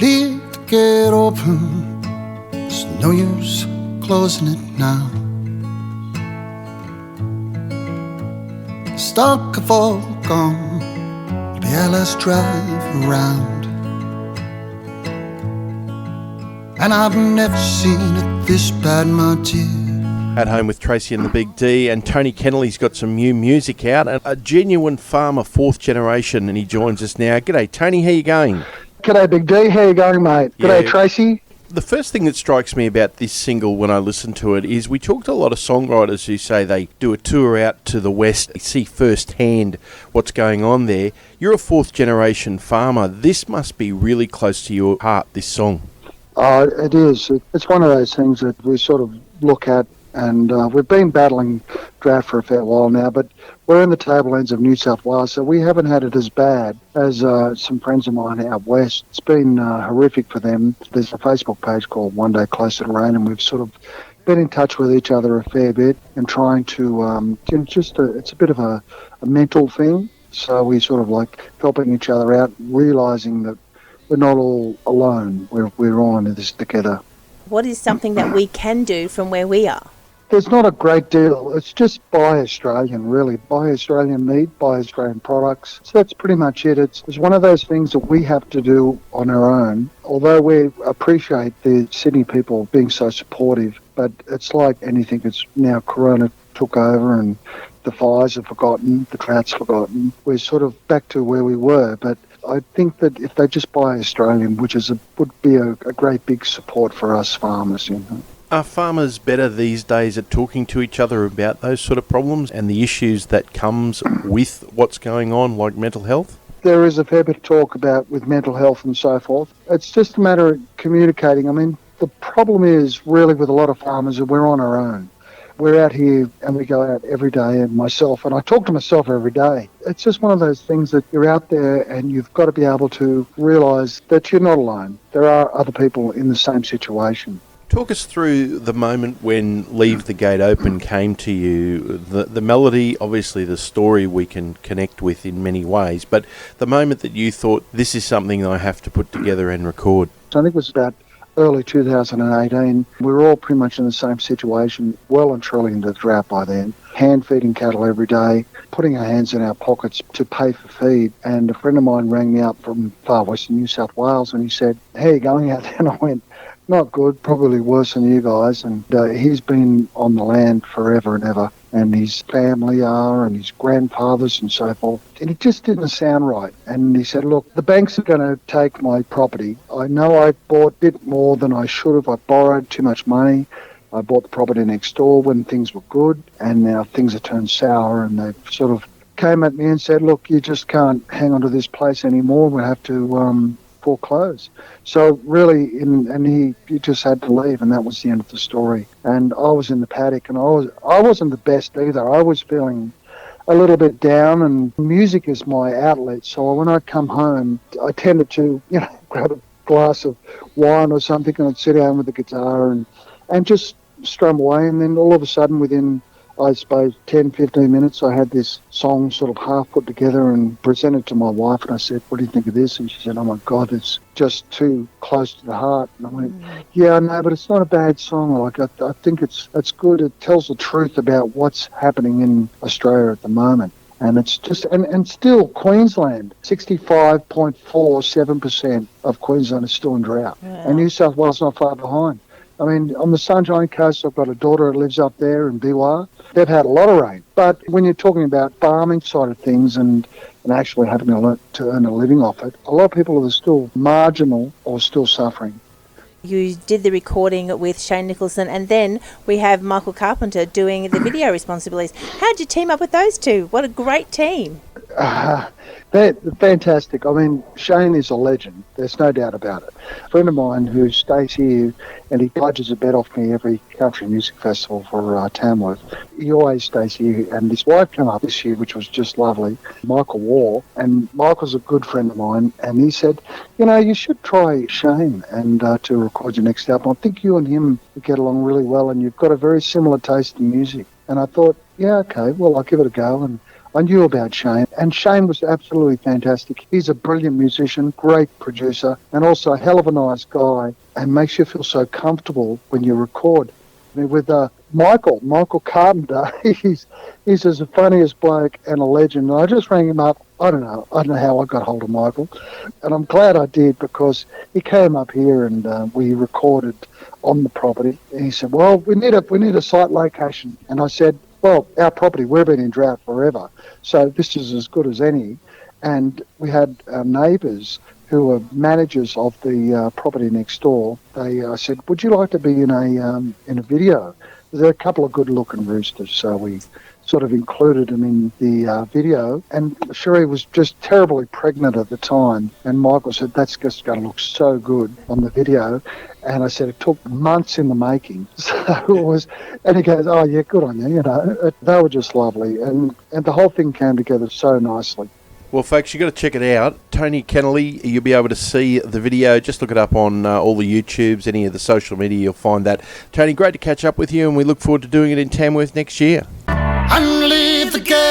leave the gate open, there's no use closing it now. Stock have all gone, yeah, let's drive around. And I've never seen it this bad, my dear. At Home with Tracy and the Big D, and Tony Kennelly's got some new music out, and a genuine farmer, fourth generation, and he joins us now. G'day, Tony, how you going? G'day, Big D. How you going, mate? G'day, Tracy. The first thing that strikes me about this single when I listen to it is we talk to a lot of songwriters who say they do a tour out to the West, they see firsthand what's going on there. You're a fourth generation farmer. This must be really close to your heart, this song. It is. It's one of those things that we sort of look at, and we've been battling drought for a fair while now, but we're in the tablelands of New South Wales, so we haven't had it as bad as some friends of mine out west. It's been horrific for them. There's a Facebook page called One Day Closer to Rain, and we've sort of been in touch with each other a fair bit and trying to, it's a bit of a mental thing, so we sort of like helping each other out, realising that we're not all alone. We're all in this together. What is something that we can do from where we are? There's not a great deal. It's just buy Australian, really. Buy Australian meat, buy Australian products. So that's pretty much it. It's one of those things that we have to do on our own, although we appreciate the Sydney people being so supportive. But it's like anything. It's now Corona took over and the fires are forgotten, the drought's forgotten. We're sort of back to where we were, but I think that if they just buy Australian, would be a great big support for us farmers, you know. Are farmers better these days at talking to each other about those sort of problems and the issues that comes with what's going on, like mental health? There is a fair bit of talk about with mental health and so forth. It's just a matter of communicating. I mean, the problem is really with a lot of farmers that we're on our own. We're out here and we go out every day, and I talk to myself every day. It's just one of those things that you're out there and you've got to be able to realise that you're not alone. There are other people in the same situation. Talk us through the moment when Leave the Gate Open came to you. The melody, obviously the story we can connect with in many ways, but the moment that you thought, this is something I have to put together and record. So I think it was about early 2018. We were all pretty much in the same situation, well and truly into the drought by then. Hand feeding cattle every day, putting our hands in our pockets to pay for feed. And a friend of mine rang me up from far western New South Wales and he said, "How are you going out there?" And I went, "Not good, probably worse than you guys." And he's been on the land forever and ever, and his family are, and his grandfathers and so forth. And it just didn't sound right. And he said, "Look, the banks are going to take my property. I know I bought a bit more than I should have. I borrowed too much money. I bought the property next door when things were good, and now things have turned sour." And they sort of came at me and said, "Look, you just can't hang on to this place anymore. We have to foreclose." So really, he just had to leave, and that was the end of the story. And I was in the paddock, and I wasn't the best either. I was feeling a little bit down, and music is my outlet. So when I come home, I tended to, grab a glass of wine or something, and I'd sit down with the guitar and just strum away. And then all of a sudden, within, I suppose, 10, 15 minutes, I had this song sort of half put together and presented to my wife. And I said, "What do you think of this?" And she said, "Oh my God, it's just too close to the heart." And I went, "Yeah, I know, but it's not a bad song. Like, I think it's good. It tells the truth about what's happening in Australia at the moment." And it's just, and still Queensland, 65.47% of Queensland is still in drought. Wow. And New South Wales not far behind. I mean, on the Sunshine Coast, I've got a daughter that lives up there in Biwa. They've had a lot of rain. But when you're talking about farming side of things and actually having to earn a living off it, a lot of people are still marginal or still suffering. You did the recording with Shane Nicholson, and then we have Michael Carpenter doing the video responsibilities. How did you team up with those two? What a great team. They're fantastic. I mean, Shane is a legend. There's no doubt about it. A friend of mine who stays here, and he pledges a bet off me every country music festival for Tamworth. He always stays here, and his wife came up this year, which was just lovely, Michael Waugh. And Michael's a good friend of mine, and he said, "You should try Shane and to record your next album. I think you and him would get along really well, and you've got a very similar taste in music." And I thought, yeah, okay, well, I'll give it a go. And I knew about Shane, and Shane was absolutely fantastic. He's a brilliant musician, great producer, and also a hell of a nice guy, and makes you feel so comfortable when you record. I mean, with Michael Carpenter, he's as the funniest bloke and a legend. And I just rang him up. I don't know how I got hold of Michael, and I'm glad I did, because he came up here and we recorded on the property. And he said, "Well, we need a site location." And I said, "Well, our property, we've been in drought forever, so this is as good as any." And we had our neighbours who were managers of the property next door. They said, "Would you like to be in a video?" There are a couple of good-looking roosters, so we sort of included them in the video. And Sheree was just terribly pregnant at the time, and Michael said, "That's just going to look so good on the video." And I said, "It took months in the making." So it was, and he goes, "Oh yeah, good on you." You know, they were just lovely, and the whole thing came together so nicely. Well, folks, you've got to check it out. Tony Kennelly, you'll be able to see the video. Just look it up on all the YouTubes, any of the social media, you'll find that. Tony, great to catch up with you, and we look forward to doing it in Tamworth next year. And leave the gate